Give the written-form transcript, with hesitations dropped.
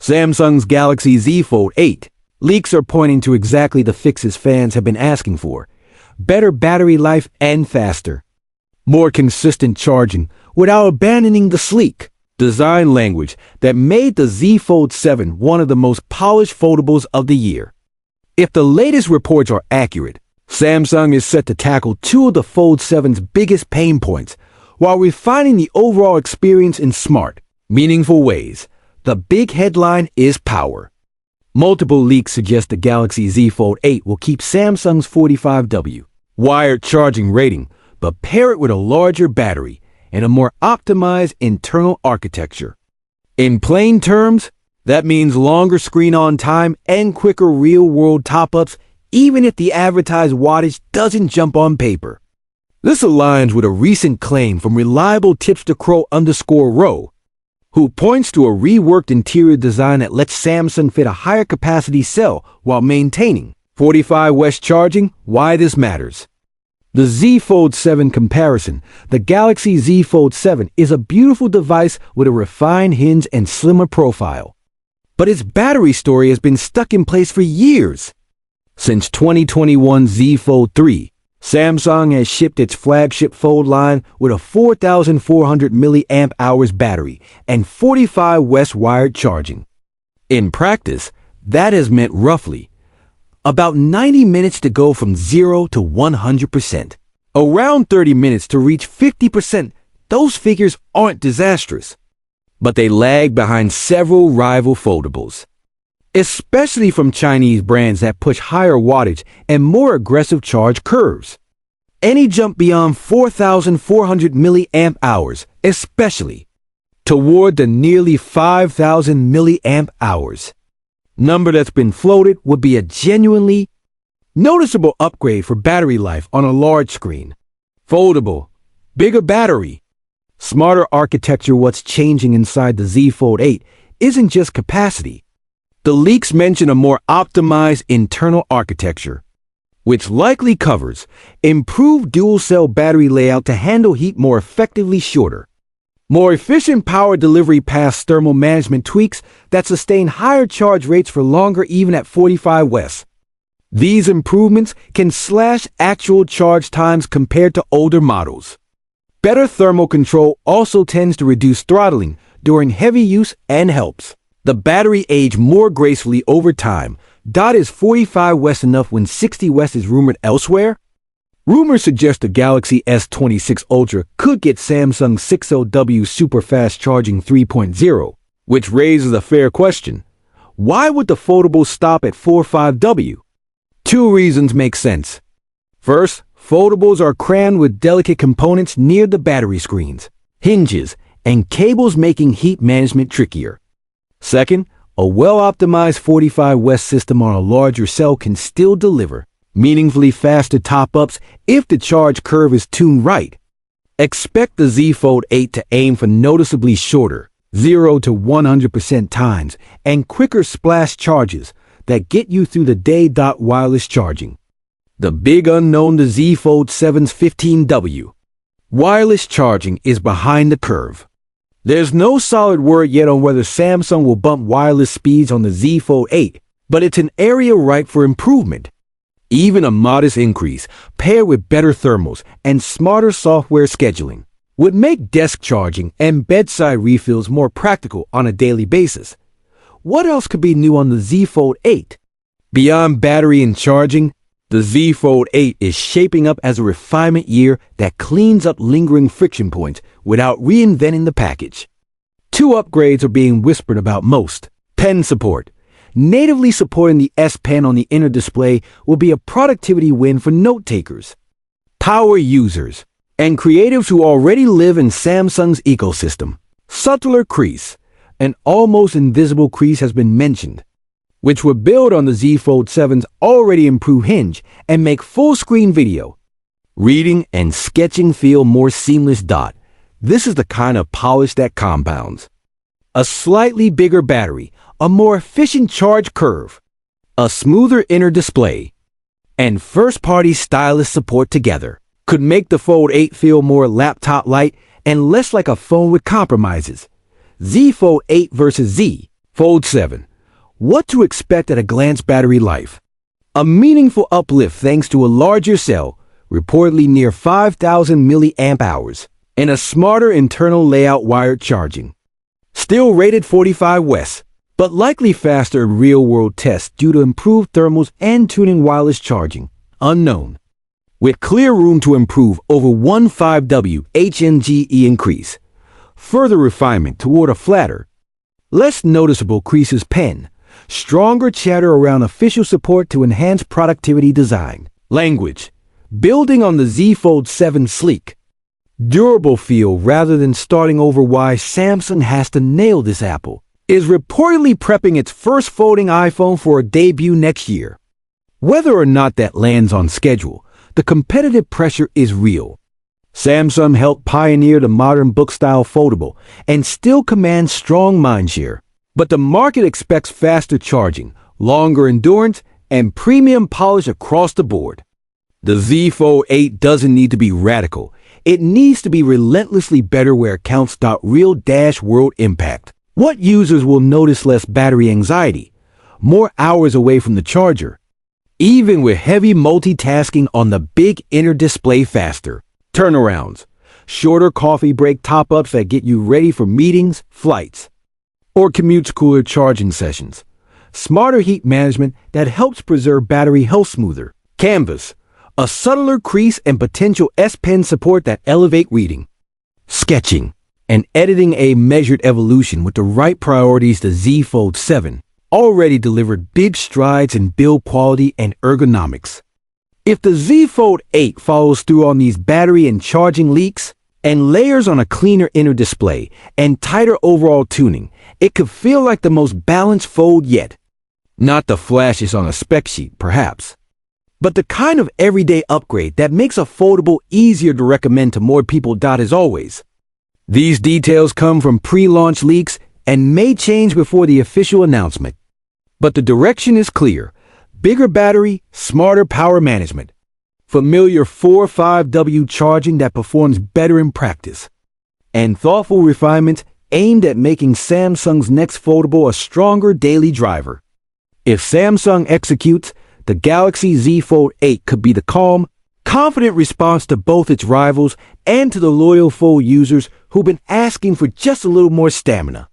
Samsung's Galaxy Z Fold 8. Leaks are pointing to exactly the fixes fans have been asking for. Better battery life and faster. More consistent charging without abandoning the sleek design language that made the Z Fold 7 one of the most polished foldables of the year. If the latest reports are accurate, Samsung is set to tackle two of the Fold 7's biggest pain points while refining the overall experience in smart, meaningful ways. The big headline is power. Multiple leaks suggest the Galaxy Z Fold 8 will keep Samsung's 45W wired charging rating, but pair it with a larger battery and a more optimized internal architecture. In plain terms, that means longer screen-on time and quicker real-world top-ups, even if the advertised wattage doesn't jump on paper. This aligns with a recent claim from reliable tipstercrow_row, who points to a reworked interior design that lets Samsung fit a higher capacity cell while maintaining 45W charging. Why this matters. The Z Fold 7 comparison. The Galaxy Z Fold 7 is a beautiful device with a refined hinge and slimmer profile. But its battery story has been stuck in place for years. Since 2021 Z Fold 3, Samsung has shipped its flagship Fold line with a 4,400 mAh battery and 45W wired charging. In practice, that has meant roughly about 90 minutes to go from 0 to 100%. Around 30 minutes to reach 50%. Those figures aren't disastrous, but they lag behind several rival foldables, especially from Chinese brands that push higher wattage and more aggressive charge curves. Any jump beyond 4,400 mAh, especially toward the nearly 5,000 mAh number that's been floated, would be a genuinely noticeable upgrade for battery life on a large screen. Foldable, bigger battery, smarter architecture. What's changing inside the Z Fold 8 isn't just capacity. The leaks mention a more optimized internal architecture, which likely covers improved dual-cell battery layout to handle heat more effectively, shorter, more efficient power delivery past thermal management tweaks that sustain higher charge rates for longer even at 45W. These improvements can slash actual charge times compared to older models. Better thermal control also tends to reduce throttling during heavy use and helps the battery age more gracefully over time. Is 45W enough when 60W is rumored elsewhere? Rumors suggest the Galaxy S26 Ultra could get Samsung's 60W super fast charging 3.0, which raises a fair question. Why would the foldable stop at 45W? Two reasons make sense. First, foldables are crammed with delicate components near the battery screens, hinges, and cables, making heat management trickier. Second, a well-optimized 45W system on a larger cell can still deliver meaningfully faster top-ups if the charge curve is tuned right. Expect the Z Fold 8 to aim for noticeably shorter 0 to 100% times and quicker splash charges that get you through the day. Wireless charging. The big unknown, the Z Fold 7's 15W wireless charging is behind the curve. There's no solid word yet on whether Samsung will bump wireless speeds on the Z Fold 8, but it's an area ripe for improvement. Even a modest increase, paired with better thermals and smarter software scheduling, would make desk charging and bedside refills more practical on a daily basis. What else could be new on the Z Fold 8? Beyond battery and charging, the Z Fold 8 is shaping up as a refinement year that cleans up lingering friction points without reinventing the package. Two upgrades are being whispered about most. Pen support. Natively supporting the S Pen on the inner display will be a productivity win for note-takers, power users, and creatives who already live in Samsung's ecosystem. Subtler crease. An almost invisible crease has been mentioned, which would build on the Z Fold 7's already improved hinge and make full-screen video, reading, and sketching feel more seamless. This is the kind of polish that compounds. A slightly bigger battery, a more efficient charge curve, a smoother inner display, and first-party stylus support together could make the Fold 8 feel more laptop-light and less like a phone with compromises. Z Fold 8 versus Z Fold 7. What to expect at a glance battery life. A meaningful uplift thanks to a larger cell, reportedly near 5,000 milliamp hours, and a smarter internal layout wired charging. Still rated 45 West, but likely faster in real-world tests due to improved thermals and tuning wireless charging. Unknown. With clear room to improve over 15W HNGE increase. Further refinement toward a flatter, less noticeable creases pen. Stronger chatter around official support to enhance productivity design. Language. Building on the Z Fold 7 sleek, durable feel rather than starting over why Samsung has to nail this Apple, is reportedly prepping its first folding iPhone for a debut next year. Whether or not that lands on schedule, the competitive pressure is real. Samsung helped pioneer the modern book-style foldable and still commands strong mindshare. But the market expects faster charging, longer endurance, and premium polish across the board. The Z Fold 8 doesn't need to be radical. It needs to be relentlessly better where it counts. Real-world impact. What users will notice less battery anxiety, more hours away from the charger, even with heavy multitasking on the big inner display faster. Turnarounds. Shorter coffee break top-ups that get you ready for meetings, flights, or commutes. Cooler charging sessions. Smarter heat management that helps preserve battery health smoother. Canvas. A subtler crease and potential S Pen support that elevate reading, sketching, and editing. A measured evolution with the right priorities. The Z Fold 7 already delivered big strides in build quality and ergonomics. If the Z Fold 8 follows through on these battery and charging leaks, and layers on a cleaner inner display and tighter overall tuning, it could feel like the most balanced fold yet. Not the flashes on a spec sheet, perhaps, but the kind of everyday upgrade that makes a foldable easier to recommend to more people. As always, these details come from pre-launch leaks and may change before the official announcement. But the direction is clear. Bigger battery, smarter power management, familiar 4.5W charging that performs better in practice, and thoughtful refinements aimed at making Samsung's next foldable a stronger daily driver. If Samsung executes, the Galaxy Z Fold 8 could be the calm, confident response to both its rivals and to the loyal Fold users who've been asking for just a little more stamina.